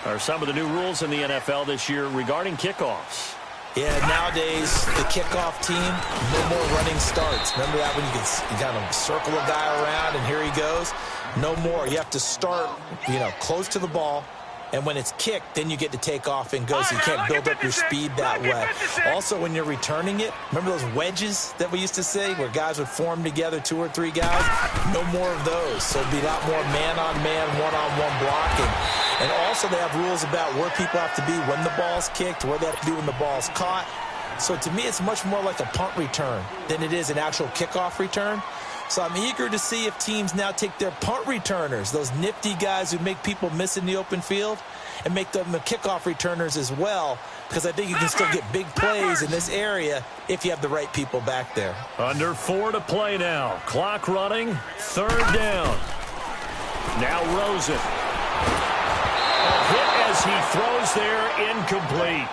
are some of the new rules in the NFL this year regarding kickoffs. Yeah, nowadays, the kickoff team, no more running starts. Remember that when you kind of circle a guy around and here he goes? No more. You have to start, close to the ball. And when it's kicked, then you get to take off and go, so you can't build up your speed that way. Also, when you're returning it, remember those wedges that we used to say where guys would form together, 2 or 3 guys? No more of those. So it'll be a lot more man-on-man, one-on-one blocking. And also they have rules about where people have to be when the ball's kicked, where they have to be when the ball's caught. So to me, it's much more like a punt return than it is an actual kickoff return. So I'm eager to see if teams now take their punt returners, those nifty guys who make people miss in the open field, and make them the kickoff returners as well, because I think you can still get big plays in this area if you have the right people back there. Under 4 to play now. Clock running. 3rd down. Now Rosen. A hit as he throws there, incomplete.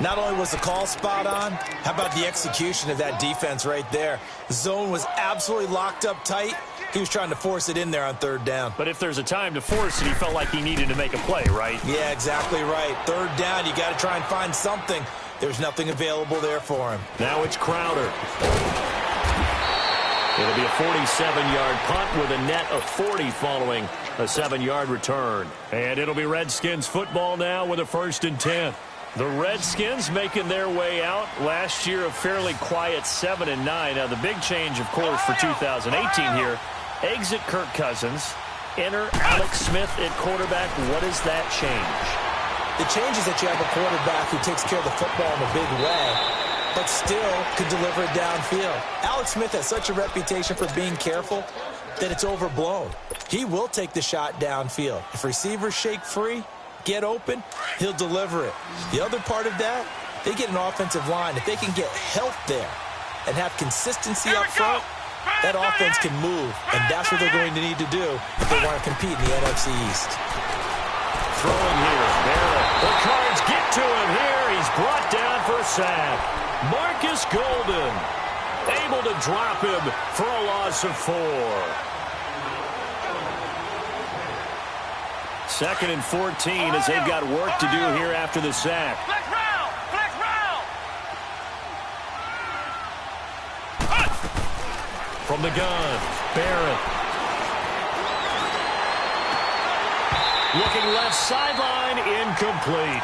Not only was the call spot on, how about the execution of that defense right there? The zone was absolutely locked up tight. He was trying to force it in there on 3rd down. But if there's a time to force it, he felt like he needed to make a play, right? Yeah, exactly right. 3rd down, you got to try and find something. There's nothing available there for him. Now it's Crowder. It'll be a 47-yard punt with a net of 40 following a 7-yard return. And it'll be Redskins football now with a 1st and 10. The Redskins making their way out. Last year, a fairly quiet 7-9. Now, the big change, of course, for 2018 here, exit Kirk Cousins, enter Alex Smith at quarterback. What does that change? The change is that you have a quarterback who takes care of the football in a big way, but still could deliver it downfield. Alex Smith has such a reputation for being careful that it's overblown. He will take the shot downfield. If receivers shake free, get open, he'll deliver it. The other part of that, they get an offensive line. If they can get health there and have consistency up front, that offense can move, and that's what they're going to need to do if they want to compete in the NFC East. Throwing here, Barrett. The Cards get to him here. He's brought down for a sack. Marcus Golden able to drop him for a loss of 4. 2nd and 14 as they've got work to do here after the sack. From the gun, Barrett. Looking left sideline, incomplete.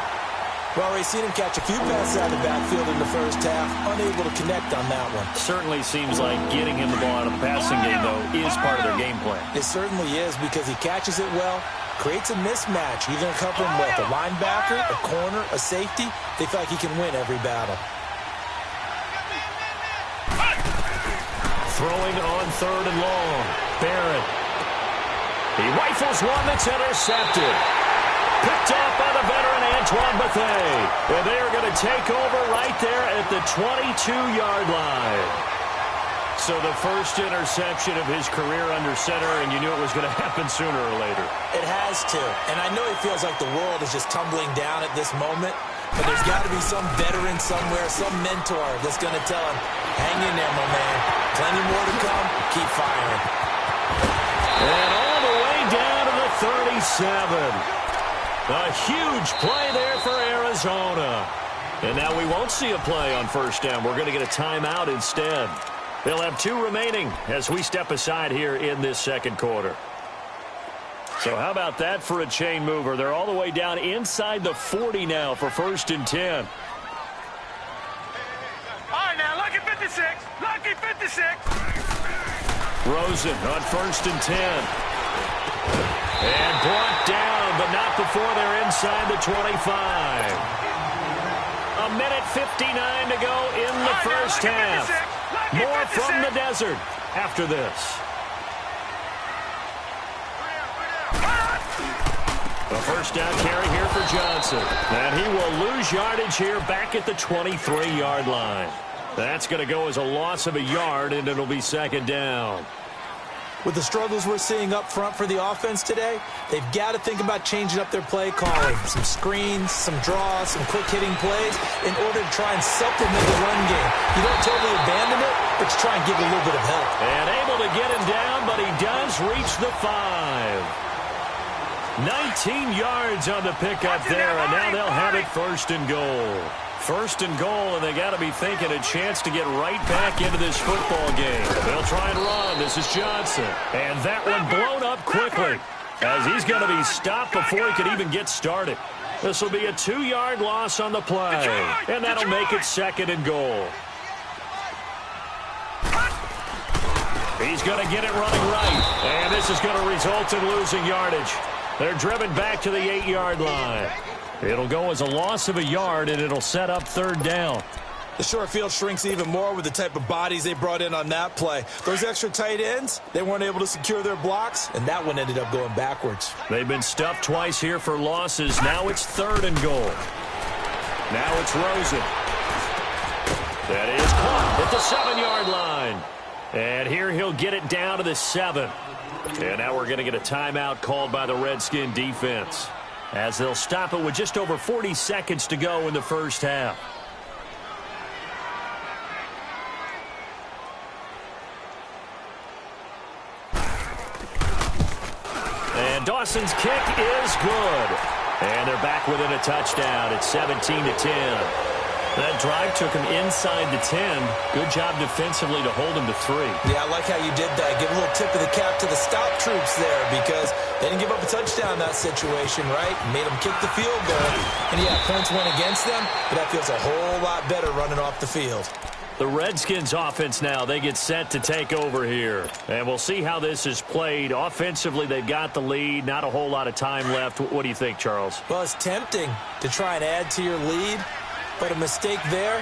Well, we've seen him catch a few passes out of the backfield in the first half, unable to connect on that one. Certainly seems like getting him the ball out of the passing game, though, is part of their game plan. It certainly is, because he catches it well, creates a mismatch. You're going to cover him with a linebacker, a corner, a safety. They feel like he can win every battle. Throwing on 3rd and long. Barrett. He rifles one that's intercepted. Picked off by the veteran Antoine Bethea. And they are going to take over right there at the 22-yard line. So the first interception of his career under center, and you knew it was going to happen sooner or later. It has to. And I know he feels like the world is just tumbling down at this moment, but there's got to be some veteran somewhere, some mentor that's going to tell him, hang in there, my man. Plenty more to come. Keep firing. And all the way down to the 37. A huge play there for Arizona. And now we won't see a play on 1st down. We're going to get a timeout instead. They'll have 2 remaining as we step aside here in this 2nd quarter. So how about that for a chain mover? They're all the way down inside the 40 now for 1st and 10. All right, now, lucky 56. Lucky 56. Rosen on 1st and 10. And brought down, but not before they're inside the 25. A minute 59 to go in the first half. More from the desert after this. A 1st down carry here for Johnson. And he will lose yardage here back at the 23-yard line. That's going to go as a loss of a yard, and it'll be 2nd down. With the struggles we're seeing up front for the offense today, they've got to think about changing up their play calling. Some screens, some draws, some quick-hitting plays in order to try and supplement the run game. You don't totally abandon it, but you try and give it a little bit of help. And able to get him down, but he does reach the 5. 19 yards on the pickup there, and now they'll have it 1st and goal. 1st and goal, and they got to be thinking a chance to get right back into this football game. They'll try and run. This is Johnson. And that one blown up quickly as he's going to be stopped before he could even get started. This will be a 2-yard loss on the play, and that'll make it 2nd and goal. He's going to get it running right, and this is going to result in losing yardage. They're driven back to the 8-yard line. It'll go as a loss of a yard, and it'll set up 3rd down. The short field shrinks even more with the type of bodies they brought in on that play. Those extra tight ends, they weren't able to secure their blocks, and that one ended up going backwards. They've been stuffed twice here for losses. Now it's 3rd and goal. Now it's Rosen. That is caught at the 7-yard line. And here he'll get it down to the 7. And now we're going to get a timeout called by the Redskin defense, as they'll stop it with just over 40 seconds to go in the first half. And Dawson's kick is good. And they're back within a touchdown. It's 17-10. That drive took him inside the 10. Good job defensively to hold him to 3. Yeah, I like how you did that. Give a little tip of the cap to the stop troops there, because they didn't give up a touchdown in that situation, right? Made them kick the field goal. And yeah, points went against them, but that feels a whole lot better running off the field. The Redskins offense now, they get set to take over here. And we'll see how this is played. Offensively, they've got the lead. Not a whole lot of time left. What do you think, Charles? Well, it's tempting to try and add to your lead, but a mistake there,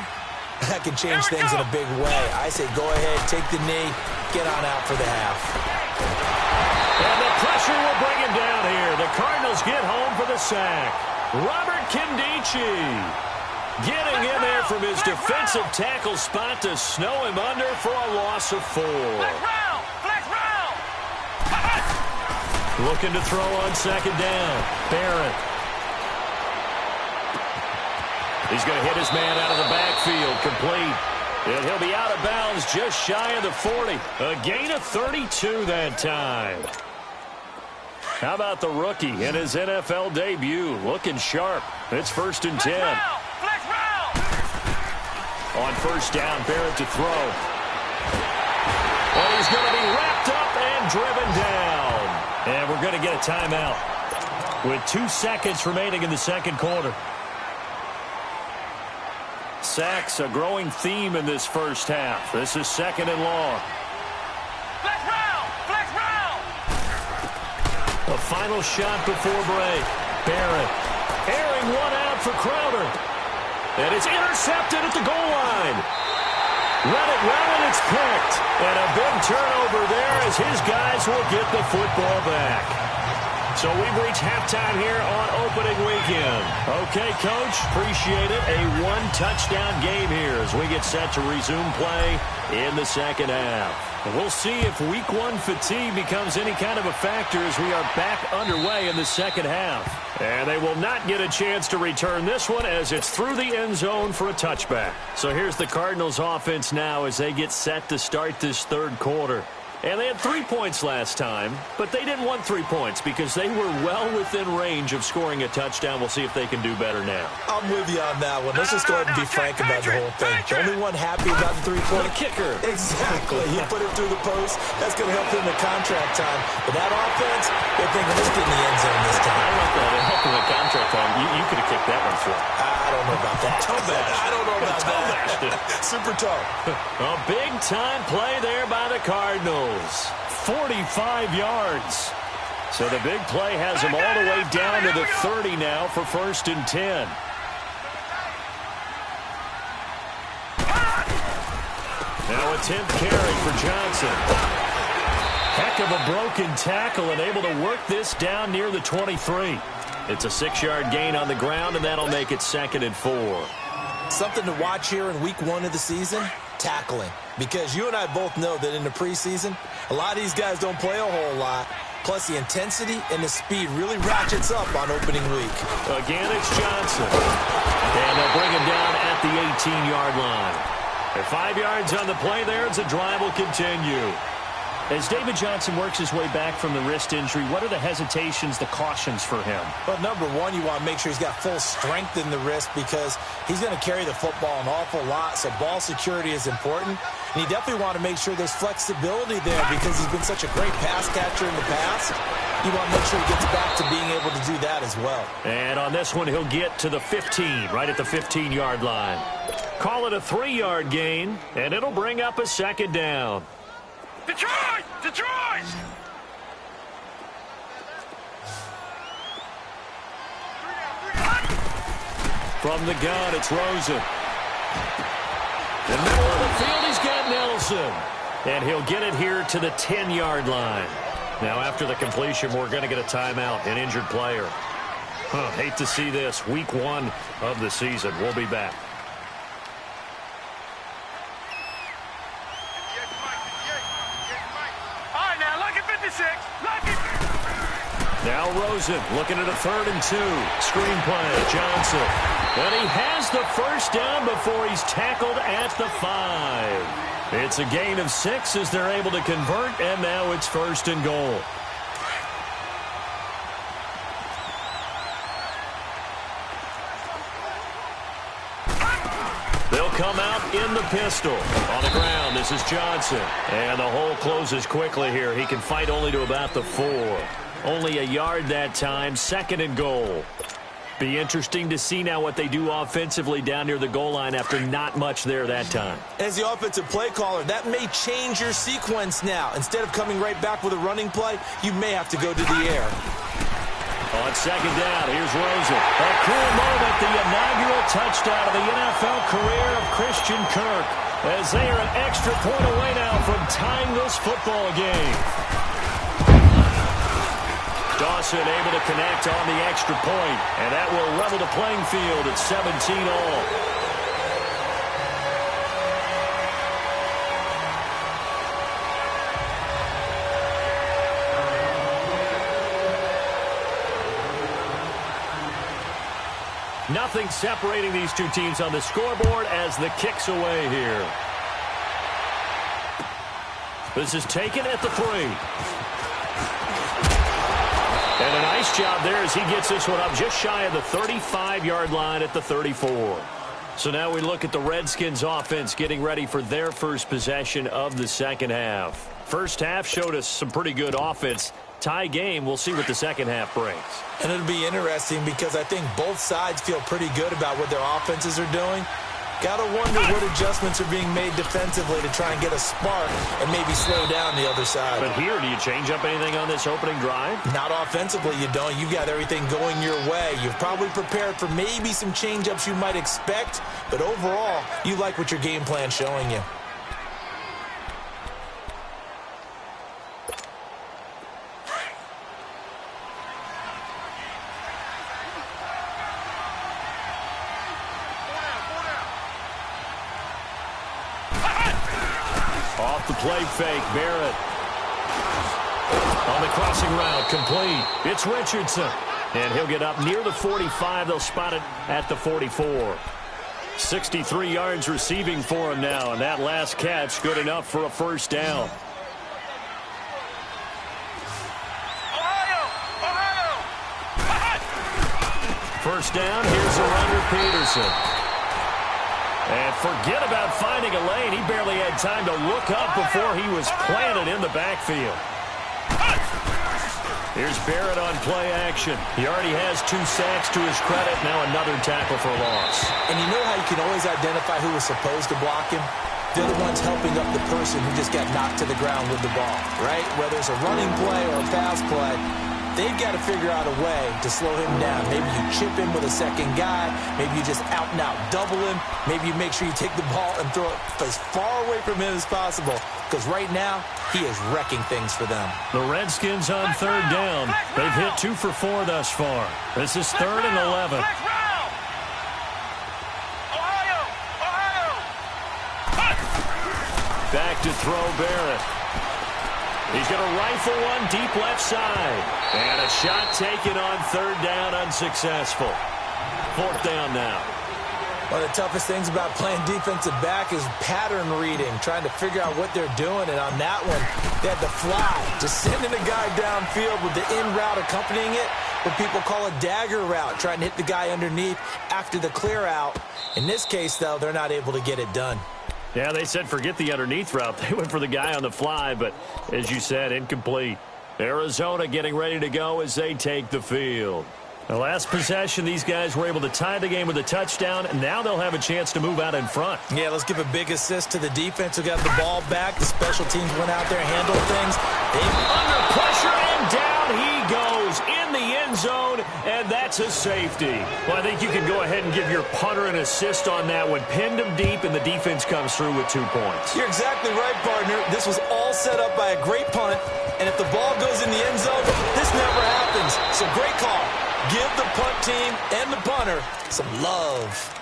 that can change things in a big way. I say go ahead, take the knee, get on out for the half. And the pressure will bring him down here. The Cardinals get home for the sack. Robert Kimdichie getting in there from his defensive tackle spot to snow him under for a loss of 4. Looking to throw on 2nd down. Barrett. He's going to hit his man out of the backfield, complete. And he'll be out of bounds just shy of the 40. A gain of 32 that time. How about the rookie in his NFL debut? Looking sharp. It's 1st and 10. On 1st down, Barrett to throw. And he's going to be wrapped up and driven down. And we're going to get a timeout with 2 seconds remaining in the 2nd quarter. Sacks, a growing theme in this first half. This is 2nd and long. A final shot before break. Barrett airing one out for Crowder. And it's intercepted at the goal line. Run it well, and it's picked. And a big turnover there as his guys will get the football back. So we've reached halftime here on opening weekend. Okay, Coach, appreciate it. A 1-touchdown game here as we get set to resume play in the 2nd half. And we'll see if Week 1 fatigue becomes any kind of a factor as we are back underway in the 2nd half. And they will not get a chance to return this one as it's through the end zone for a touchback. So here's the Cardinals offense now as they get set to start this 3rd quarter. And they had 3 points last time, but they didn't want 3 points because they were well within range of scoring a touchdown. We'll see if they can do better now. I'm with you on that one. Let's just go ahead and be frank about the whole thing. The only one happy about the 3-point kicker. Exactly. He put it through the post. That's going to help him in contract time. But that offense, they're thinking, let's get in the end zone this time. I don't know if that helped him in contract time. You could have kicked that one through. I don't know about that. I don't know about that. Super tough. A big-time play there by the Cardinals. 45 yards. So the big play has him all the way down to the 30 now for 1st and 10. Now a 10th carry for Johnson. Heck of a broken tackle and able to work this down near the 23. It's a 6-yard gain on the ground, and that'll make it 2nd and 4. Something to watch here in Week 1 of the season, tackling. Because you and I both know that in the preseason, a lot of these guys don't play a whole lot. Plus, the intensity and the speed really ratchets up on opening week. Again, it's Johnson. And they'll bring him down at the 18-yard line. At 5 yards on the play there as the drive will continue. As David Johnson works his way back from the wrist injury, what are the hesitations, the cautions for him? Well, number one, you want to make sure he's got full strength in the wrist because he's going to carry the football an awful lot, so ball security is important. And you definitely want to make sure there's flexibility there because he's been such a great pass catcher in the past. You want to make sure he gets back to being able to do that as well. And on this one, he'll get to the 15, right at the 15-yard line. Call it a 3-yard gain, and it'll bring up a second down. Detroit! Detroit! From the gun, it's Rosen. In the middle of the field, he's got Nelson. And he'll get it here to the 10-yard line. Now, after the completion, we're going to get a timeout, an injured player. Hate to see this. Week 1 of the season. We'll be back. Now Rosen looking at a 3rd and 2. Screenplay, Johnson. And he has the first down before he's tackled at the 5. It's a gain of 6 as they're able to convert, and now it's 1st and goal. They'll come out in the pistol. On the ground, this is Johnson. And the hole closes quickly here. He can fight only to about the 4. Only a yard that time, 2nd and goal. Be interesting to see now what they do offensively down near the goal line after not much there that time. As the offensive play caller, that may change your sequence now. Instead of coming right back with a running play, you may have to go to the air. On 2nd down, here's Rosen. A cool moment, the inaugural touchdown of the NFL career of Christian Kirk, as they are an extra point away now from tying this football game. Dawson able to connect on the extra point, and that will level the playing field at 17 all. Nothing separating these two teams on the scoreboard as the kick's away here. This is taken at the 3. And a nice job there as he gets this one up just shy of the 35-yard line at the 34. So now we look at the Redskins offense getting ready for their first possession of the second half. First half showed us some pretty good offense. Tie game, we'll see what the second half brings. And it'll be interesting because I think both sides feel pretty good about what their offenses are doing. Gotta wonder what adjustments are being made defensively to try and get a spark and maybe slow down the other side. But here, do you change up anything on this opening drive? Not offensively, you don't. You've got everything going your way. You've probably prepared for maybe some change-ups you might expect, but overall, you like what your game plan's showing you. Off the play fake, Barrett. On the crossing route, complete. It's Richardson. And he'll get up near the 45. They'll spot it at the 44. 63 yards receiving for him now. And that last catch good enough for a first down. First down, here's the runner, Peterson. And forget about finding a lane. He barely had time to look up before he was planted in the backfield. Here's Barrett on play action. He already has 2 sacks to his credit. Now another tackle for loss. And you know how you can always identify who was supposed to block him? They're the ones helping up the person who just got knocked to the ground with the ball, right? Whether it's a running play or a pass play, they've got to figure out a way to slow him down. Maybe you chip him with a second guy. Maybe you just out-and-out double him. Maybe you make sure you take the ball and throw it as far away from him as possible. Because right now, he is wrecking things for them. The Redskins on 3rd down. They've hit 2 for 4 thus far. This is 3rd and 11. Back to throw Barrett. He's going to rifle one deep left side. And a shot taken on 3rd down, unsuccessful. 4th down now. One of the toughest things about playing defensive back is pattern reading, trying to figure out what they're doing. And on that one, they had the fly, just sending a guy downfield with the in route accompanying it, what people call a dagger route, trying to hit the guy underneath after the clear out. In this case, though, they're not able to get it done. Yeah, they said forget the underneath route. They went for the guy on the fly, but as you said, incomplete. Arizona getting ready to go as they take the field. The last possession, these guys were able to tie the game with a touchdown, and now they'll have a chance to move out in front. Yeah, let's give a big assist to the defense who got the ball back. The special teams went out there, handled things. Under pressure, and down he goes in the end zone, and that's a safety. Well, I think you can go ahead and give your punter an assist on that one. Pinned him deep, and the defense comes through with 2 points. You're exactly right, partner. This was all set up by a great punt, and if the ball goes in the end zone, this never happens. So great call. Give the punt team and the punter some love.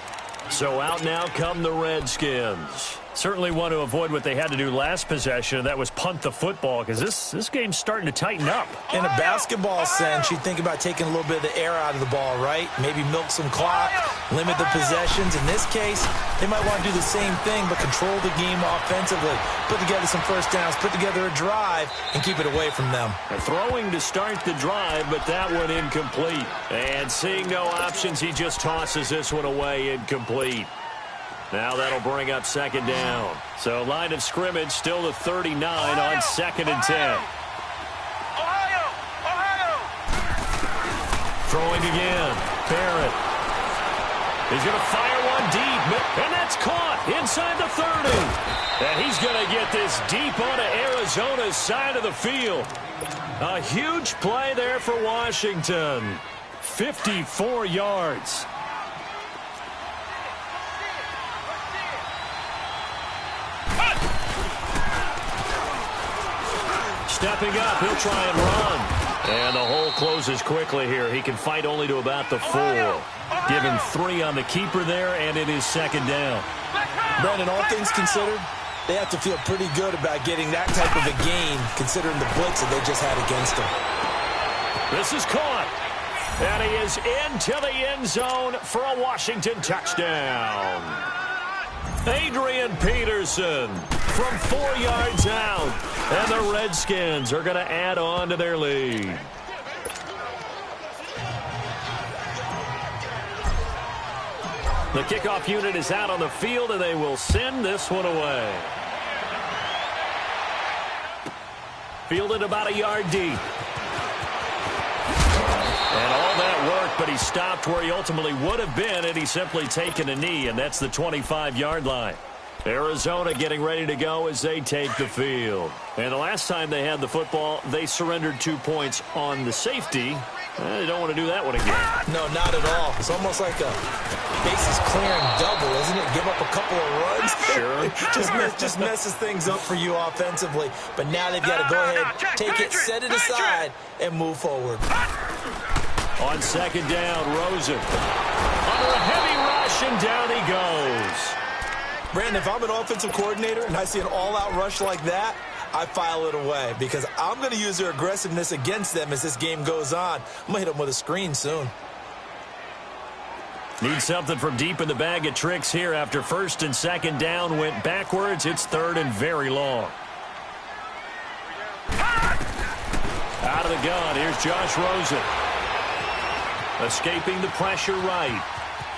So out now come the Redskins. Certainly want to avoid what they had to do last possession, and that was punt the football, because this game's starting to tighten up. In a basketball sense, you think about taking a little bit of the air out of the ball, right? Maybe milk some clock, limit the possessions. In this case, they might want to do the same thing, but control the game offensively. Put together some first downs, put together a drive, and keep it away from them. Throwing to start the drive, but that one incomplete. And seeing no options, he just tosses this one away, incomplete. Now that'll bring up second down. So line of scrimmage still to 39 on 2nd and 10. Ohio! Throwing again. Barrett. He's going to fire one deep, and that's caught inside the 30. And he's going to get this deep onto Arizona's side of the field. A huge play there for Washington. 54 yards. Stepping up, he'll try and run. And the hole closes quickly here. He can fight only to about the 4. Give him 3 on the keeper there, and it is second down. Brandon, all things considered, they have to feel pretty good about getting that type of a gain, considering the blitz that they just had against them. This is caught. And he is into the end zone for a Washington touchdown. Adrian Peterson from 4 yards out. And the Redskins are going to add on to their lead. The kickoff unit is out on the field, and they will send this one away. Fielded about a yard deep. And all that worked, but he stopped where he ultimately would have been had he simply taken a knee, and that's the 25-yard line. Arizona getting ready to go as they take the field. And the last time they had the football, they surrendered 2 points on the safety. They don't want to do that one again. No, not at all. It's almost like a bases clearing double, isn't it? Give up a couple of runs. Sure. just messes things up for you offensively. But now they've got to go ahead, take it, set it aside, and move forward. On second down, Rosen. Under a heavy rush, and down he goes. Brandon, if I'm an offensive coordinator and I see an all-out rush like that, I file it away because I'm going to use their aggressiveness against them as this game goes on. I'm going to hit them with a screen soon. Need something from deep in the bag of tricks here after first and second down went backwards. It's third and very long. Out of the gun, here's Josh Rosen. Escaping the pressure right.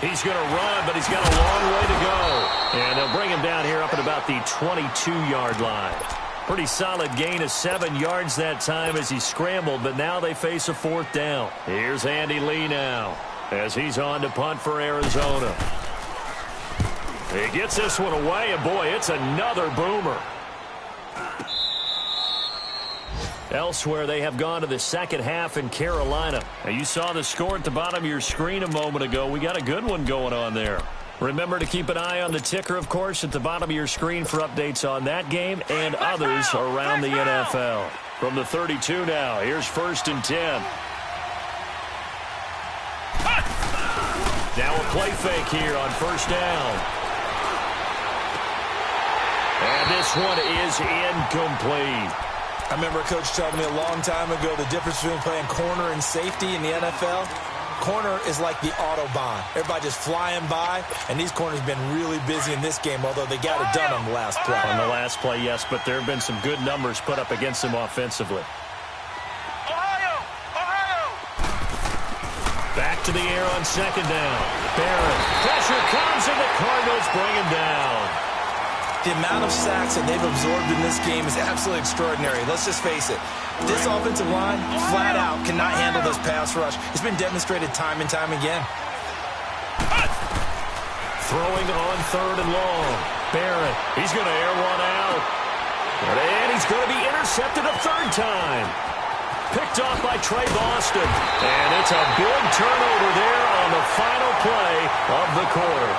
He's going to run, but he's got a long way to go. And they'll bring him down here up at about the 22-yard line. Pretty solid gain of 7 yards that time as he scrambled, but now they face a 4th down. Here's Andy Lee now as he's on to punt for Arizona. He gets this one away, and boy, it's another boomer. Elsewhere, they have gone to the second half in Carolina. Now, you saw the score at the bottom of your screen a moment ago. We got a good one going on there. Remember to keep an eye on the ticker, of course, at the bottom of your screen for updates on that game and others around the NFL. From the 32 now, here's 1st and 10. Now a play fake here on 1st down. And this one is incomplete. I remember a coach telling me a long time ago the difference between playing corner and safety in the NFL. corner is like the Autobahn. Everybody just flying by, and these corners have been really busy in this game, although they got it done on the last play. On the last play, yes, but there have been some good numbers put up against them offensively. Back to the air on second down. Barrett. Pressure comes, and the Cardinals bring him down. The amount of sacks that they've absorbed in this game is absolutely extraordinary. Let's just face it. This offensive line, flat out, cannot handle this pass rush. It's been demonstrated time and time again. Throwing on third and long. Barrett. He's going to air one out. And he's going to be intercepted a third time. Picked off by Trey Boston. And it's a big turnover there on the final play of the quarter.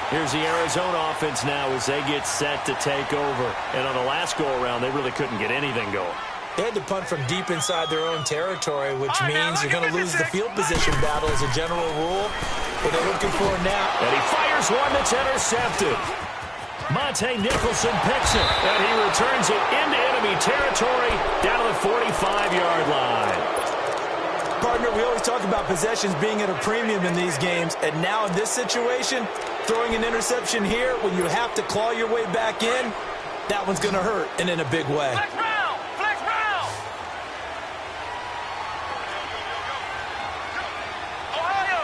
Here's the Arizona offense now as they get set to take over. And on the last go-around, they really couldn't get anything going. They had to punt from deep inside their own territory, which means you're going to lose the field position battle as a general rule. What they're looking for now. And he fires one that's intercepted. Monte Nicholson picks it, and he returns it into enemy territory down to the 45-yard line. Partner, we always talk about possessions being at a premium in these games, and now in this situation, throwing an interception here when you have to claw your way back in, that one's going to hurt, and in a big way. Flex round! Flex round! Ohio!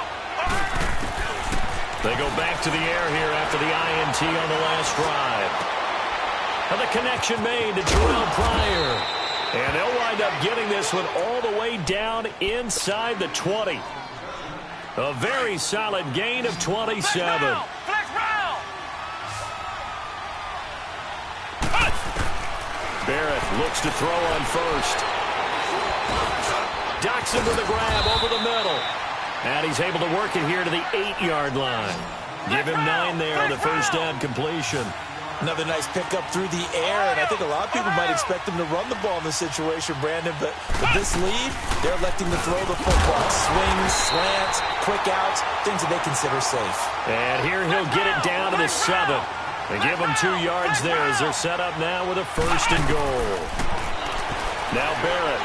They go back to the air here after the INT on the last drive. And the connection made to Terrell Pryor. And they'll wind up getting this one all the way down inside the 20. A very solid gain of 27. Flex round! Barrett looks to throw on first. Doxson with the grab over the middle. And he's able to work it here to the 8-yard line. Give him 9 there on the first down completion. Another nice pickup through the air, and I think a lot of people might expect him to run the ball in this situation, Brandon, but with this lead, they're electing to throw the football. Swings, slants, quick outs, things that they consider safe. And here he'll get it down to the 7. They give him 2 yards there as they're set up now with a first and goal. Now Barrett.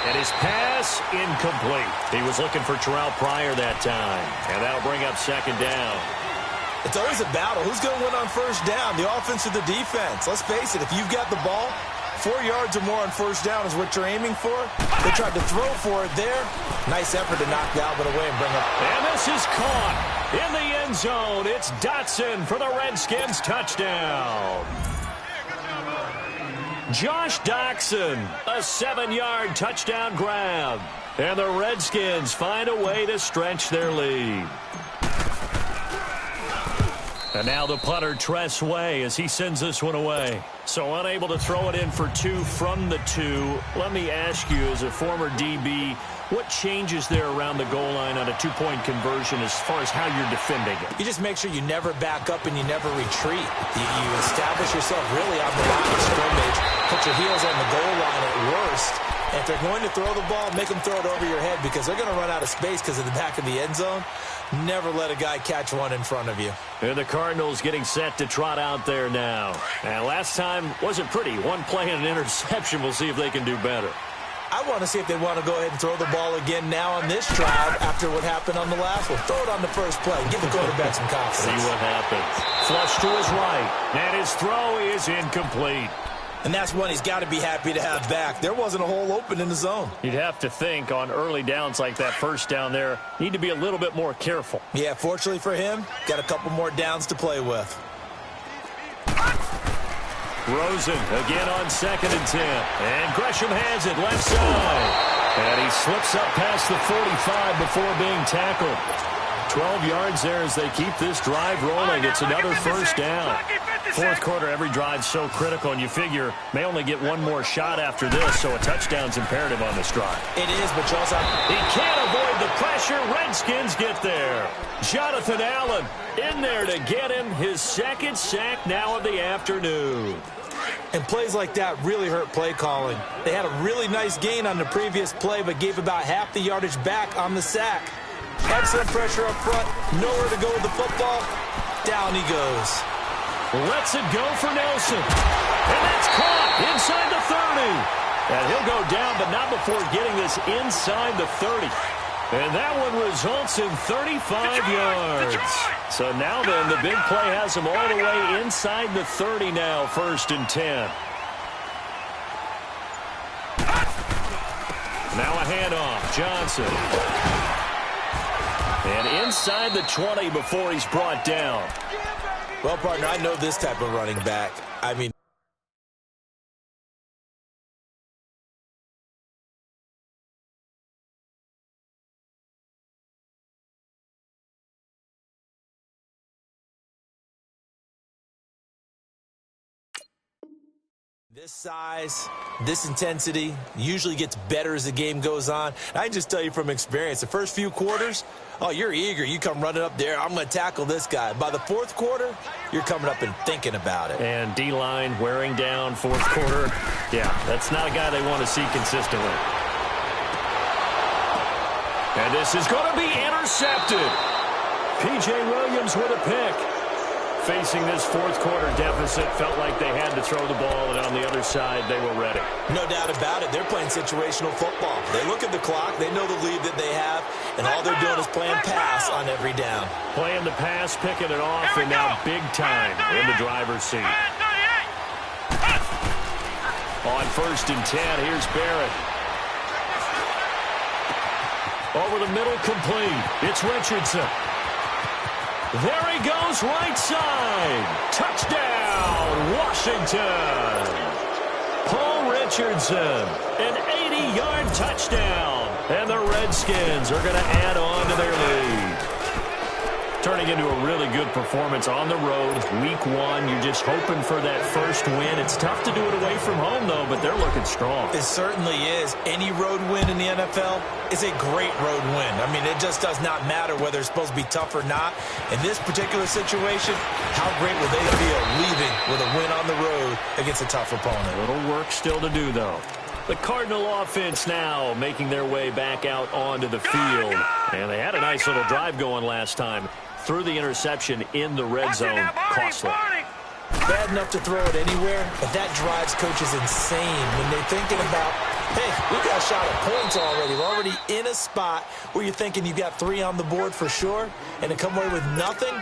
And his pass incomplete. He was looking for Terrell Pryor that time, and that'll bring up second down. It's always a battle. Who's going to win on first down, the offense or the defense? Let's face it, if you've got the ball, 4 yards or more on first down is what you're aiming for. They tried to throw for it there. Nice effort to knock Dalvin away and bring up. And this is caught in the end zone. It's Dotson for the Redskins touchdown. Josh Doxson, a 7-yard touchdown grab. And the Redskins find a way to stretch their lead. And now the punter, Tress Way, as he sends this one away. So unable to throw it in for 2 from the 2. Let me ask you, as a former DB, what changes there around the goal line on a 2-point conversion as far as how you're defending it? You just make sure you never back up and you never retreat. You establish yourself really on the line of scrimmage, put your heels on the goal line at worst. And if they're going to throw the ball, make them throw it over your head because they're going to run out of space because of the back of the end zone. Never let a guy catch one in front of you. And the Cardinals getting set to trot out there now. And last time wasn't pretty. One play and an interception. We'll see if they can do better. I want to see if they want to go ahead and throw the ball again now on this drive after what happened on the last one. Throw it on the first play. Give the quarterback some confidence. See what happens. Flush to his right. And his throw is incomplete. And that's one he's got to be happy to have back. There wasn't a hole open in the zone. You'd have to think on early downs like that first down there, need to be a little bit more careful. Yeah, fortunately for him, got a couple more downs to play with. Rosen again on 2nd and 10. And Gresham has it left side. And he slips up past the 45 before being tackled. 12 yards there as they keep this drive rolling. It's another first down. Fourth quarter, every drive's so critical, and you figure may only get one more shot after this, so a touchdown's imperative on this drive. It is, but you also... He can't avoid the pressure. Redskins get there. Jonathan Allen in there to get him his 2nd sack now of the afternoon. And plays like that really hurt play calling. They had a really nice gain on the previous play, but gave about half the yardage back on the sack. Excellent pressure up front. Nowhere to go with the football. Down he goes. Lets it go for Nelson. And that's caught inside the 30. And he'll go down, but not before getting this inside the 30. And that one results in 35 yards. So now then, the big play has him all the way inside the 30 now, 1st and 10. Now a handoff, Johnson. And inside the 20 before he's brought down. Well, partner, I know this type of running back. I mean, this size, this intensity usually gets better as the game goes on. And I can just tell you from experience, the first few quarters, oh, you're eager. You come running up there, I'm going to tackle this guy. By the 4th quarter, you're coming up and thinking about it. And D-line wearing down 4th quarter. Yeah, that's not a guy they want to see consistently. And this is going to be intercepted. P.J. Williams with a pick. Facing this 4th quarter deficit, felt like they had to throw the ball, and on the other side, they were ready. No doubt about it. They're playing situational football. They look at the clock. They know the lead that they have, and all they're doing is playing pass on every down. Playing the pass, picking it off, and now big time in the driver's seat. On 1st and 10, here's Barrett. Over the middle, complete. It's Richardson. There he goes, right side. Touchdown, Washington. Paul Richardson, an 80-yard touchdown. And the Redskins are going to add on to their lead. Turning into a really good performance on the road. Week 1, you're just hoping for that first win. It's tough to do it away from home, though, but they're looking strong. It certainly is. Any road win in the NFL is a great road win. I mean, it just does not matter whether it's supposed to be tough or not. In this particular situation, how great will they feel leaving with a win on the road against a tough opponent? A little work still to do, though. The Cardinal offense now making their way back out onto the field. And they had a nice little drive going last time. Threw the interception in the red zone. Costly. Bad enough to throw it anywhere, but that drives coaches insane when they're thinking about, hey, we got a shot at points already. We're already in a spot where you're thinking you got 3 on the board for sure, and to come away with nothing,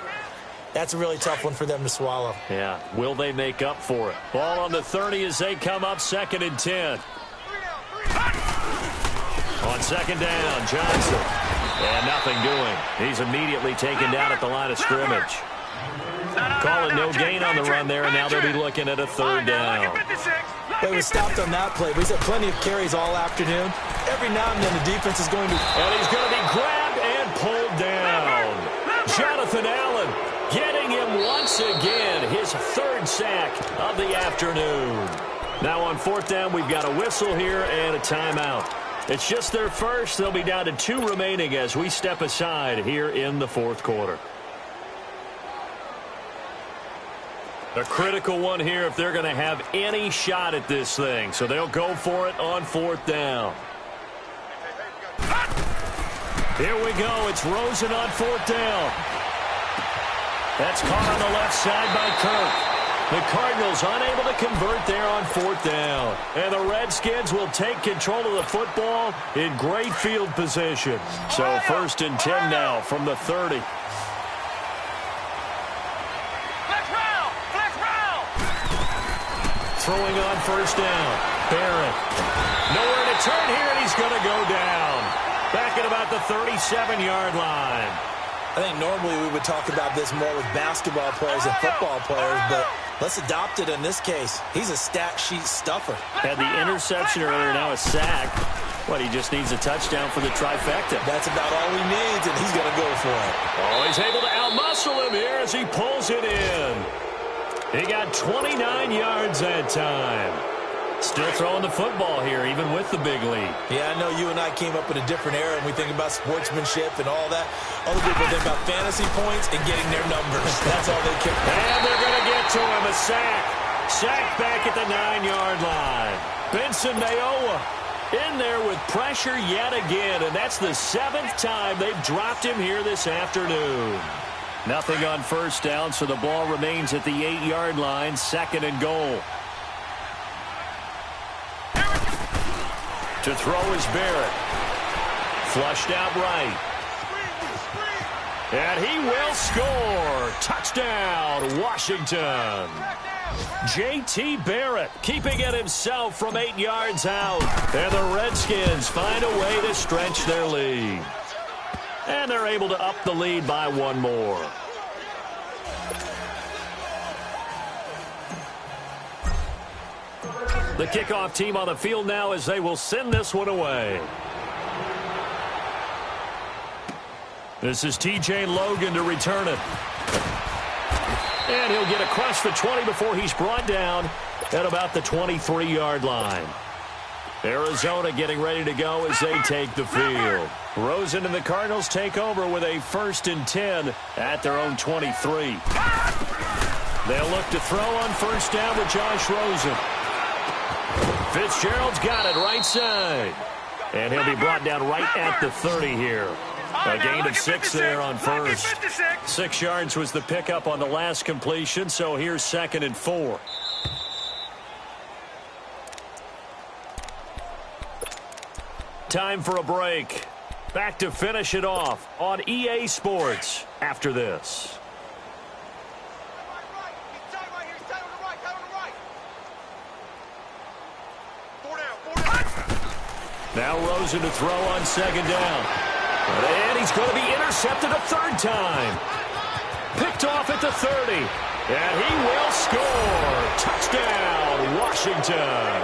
that's a really tough one for them to swallow. Yeah, will they make up for it? Ball on the 30 as they come up 2nd and 10. On 2nd down, Johnson. And nothing doing. He's immediately taken down at the line of scrimmage. Calling no gain on the run there, and now they'll be looking at a 3rd down. They were stopped on that play, but he's had plenty of carries all afternoon. Every now and then the defense is going to... And he's going to be grabbed and pulled down. Jonathan Allen getting him once again, his 3rd sack of the afternoon. Now on 4th down, we've got a whistle here and a timeout. It's just their first. They'll be down to 2 remaining as we step aside here in the 4th quarter. A critical one here if they're going to have any shot at this thing. So they'll go for it on 4th down. Here we go. It's Rosen on 4th down. That's caught on the left side by Kirk. The Cardinals unable to convert there on 4th down. And the Redskins will take control of the football in great field position. So 1st and 10 now from the 30. Throwing on 1st down. Barrett. Nowhere to turn here, and he's going to go down. Back at about the 37-yard line. I think normally we would talk about this more with basketball players and football players, but let's adopt it in this case. He's a stat sheet stuffer. Had the interception earlier, now a sack. What, he just needs a touchdown for the trifecta. That's about all he needs, and he's going to go for it. Oh, he's able to outmuscle him here as he pulls it in. He got 29 yards that time. Still throwing the football here, even with the big lead. Yeah, I know you and I came up in a different era, and we think about sportsmanship and all that. Other people think about fantasy points and getting their numbers. That's all they care about. And they're going to get to him, a sack. Sack back at the 9-yard line. Benson Mayowa in there with pressure yet again, and that's the 7th time they've dropped him here this afternoon. Nothing on 1st down, so the ball remains at the 8-yard line, 2nd and goal. To throw is Barrett. Flushed out right. And he will score. Touchdown, Washington. J.T. Barrett keeping it himself from 8 yards out. And the Redskins find a way to stretch their lead. And they're able to up the lead by one more. The kickoff team on the field now as they will send this one away. This is T.J. Logan to return it. And he'll get across the 20 before he's brought down at about the 23-yard line. Arizona getting ready to go as they take the field. Rosen and the Cardinals take over with a 1st and 10 at their own 23. They'll look to throw on 1st down with Josh Rosen. Fitzgerald's got it right side. And he'll be brought down right at the 30 here. A gain of 6 there on 1st. 6 yards was the pickup on the last completion, so here's 2nd and 4. Time for a break. Back to finish it off on EA Sports after this. Now Rosen to throw on 2nd down. And he's going to be intercepted a 3rd time. Picked off at the 30. And he will score. Touchdown, Washington.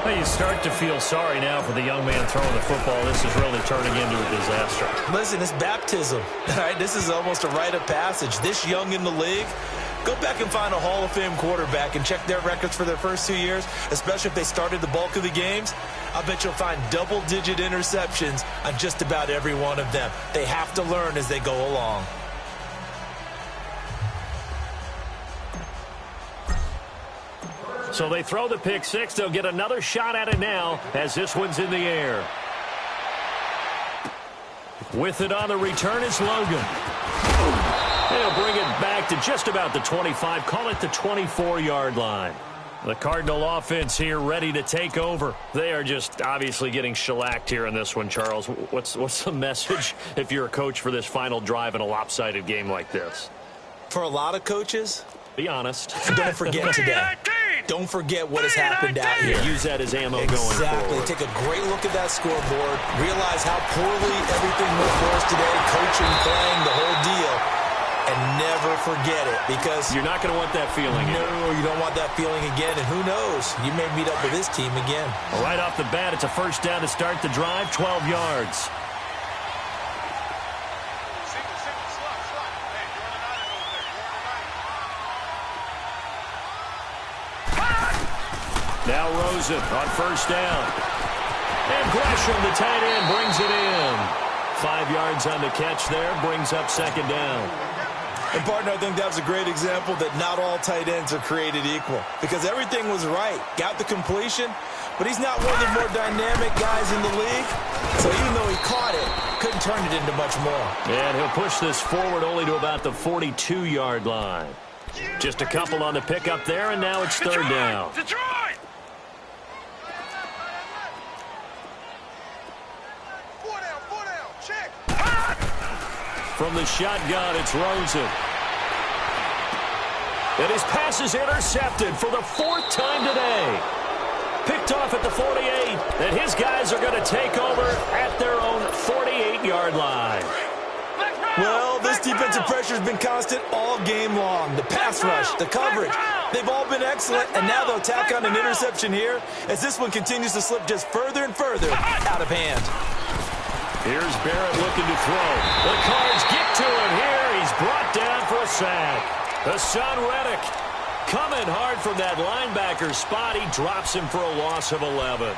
Well, you start to feel sorry now for the young man throwing the football. This is really turning into a disaster. Listen, it's baptism. All right, this is almost a rite of passage. This young in the league, go back and find a Hall of Fame quarterback and check their records for their first 2 years, especially if they started the bulk of the games. I bet you'll find double-digit interceptions on just about every one of them. They have to learn as they go along. So they throw the pick 6. They'll get another shot at it now as this one's in the air. With it on the return is Logan. They'll bring it back to just about the 25. Call it the 24-yard line. The Cardinal offense here ready to take over. They are just obviously getting shellacked here in this one, Charles. What's the message if you're a coach for this final drive in a lopsided game like this? For a lot of coaches, be honest. Don't forget today. Don't forget what has happened out here. Use that as ammo going Exactly. forward. Take a great look at that scoreboard. Realize how poorly everything went for us today. Coaching, playing, the whole deal. And never forget it, because you're not going to want that feeling again. No, you don't want that feeling again. And who knows? You may meet up with this team again. Well, right off the bat, it's a 1st down to start the drive, 12 yards. Now Rosen on 1st down. And Gresham, the tight end, brings it in. 5 yards on the catch there, brings up 2nd down. And, partner, I think that was a great example that not all tight ends are created equal, because everything was right. Got the completion, but he's not one of the more dynamic guys in the league. So even though he caught it, couldn't turn it into much more. And he'll push this forward only to about the 42-yard line. Just a couple on the pickup there, and now it's 3rd down. Detroit! From the shotgun, it's Rosen. And his pass is intercepted for the 4th time today. Picked off at the 48, and his guys are going to take over at their own 48-yard line. Well, this defensive pressure has been constant all game long. The pass rush, the coverage, they've all been excellent, and now they'll tack on an interception here as this one continues to slip just further and further out of hand. Here's Barrett looking to throw. The Cards get to him here. He's brought down for a sack. Hassan Reddick coming hard from that linebacker spot. He drops him for a loss of 11.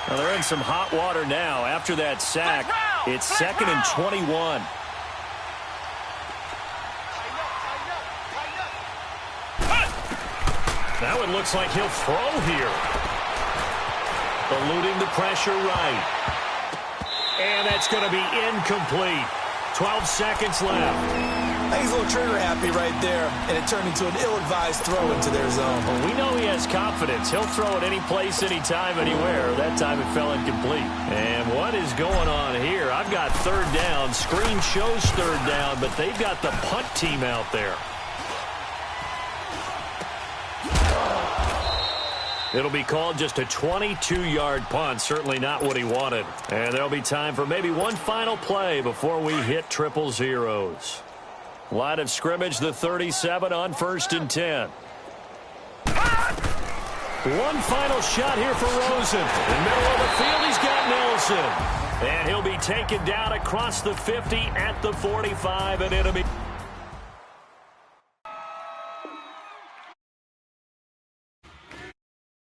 Well, they're in some hot water now. After that sack, it's 2nd and 21. Now it looks like he'll throw here. Eluding the pressure right. And that's going to be incomplete. 12 seconds left. I think he's a little trigger happy right there, and it turned into an ill-advised throw into their zone. Well, we know he has confidence. He'll throw it any place, anytime, anywhere. That time it fell incomplete. And what is going on here? I've got third down. Screen shows third down, but they've got the punt team out there. It'll be called just a 22-yard punt. Certainly not what he wanted. And there'll be time for maybe one final play before we hit triple zeros. Line of scrimmage, the 37 on 1st and 10. One final shot here for Rosen. In the middle of the field, he's got Nelson. And he'll be taken down across the 50 at the 45, and it'll be...